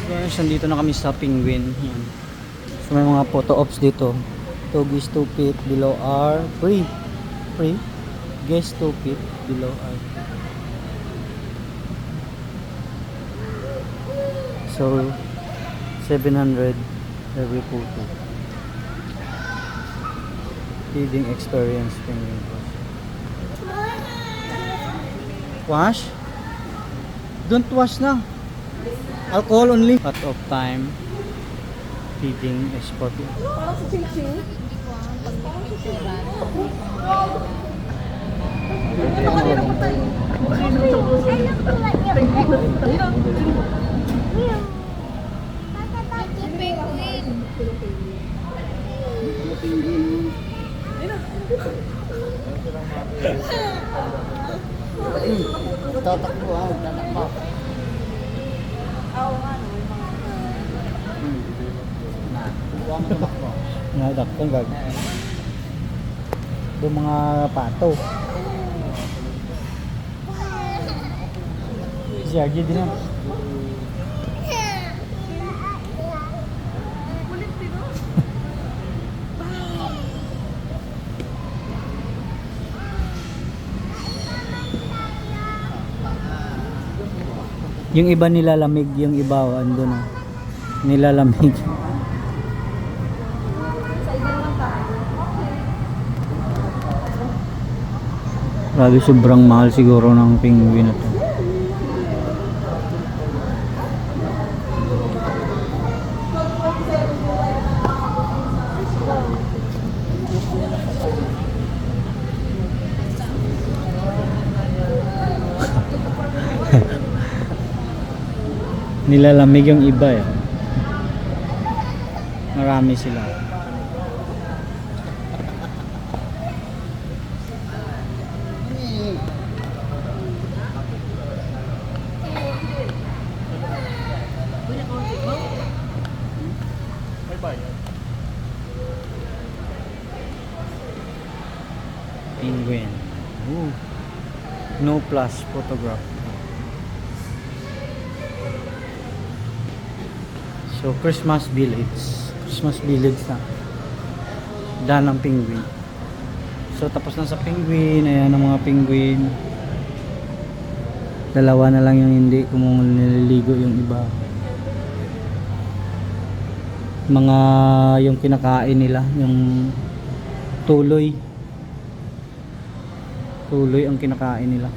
Guys, nandito na kami sa Penguin. Yan. So may mga photo ops dito. Togis 2 feet below R. Free. Guest 2 feet below R. So 700 every photo. Feeding experience Penguin. Wash? Don't wash na. Alcohol only. Cut off time. Feeding export. Tatakbo ha, tatakbo. Huwag mo tumakbo. Nadaktan gag. Yung mga pato. Si Argy din na. Yung iba nilalamig, yung iba andun na. Nilalamig. Grabe, sobrang mahal siguro ng penguin na to. Nilalamig yung iba eh. Marami sila. Penguin. Ooh. No plus photograph. So Christmas Village na. Daan ng penguin. So tapos na sa penguin. Ayan ang mga penguin. Dalawa na lang yung hindi kung nililigo yung iba. Mga yung kinakain nila, yung tuloy ang kinakain nila.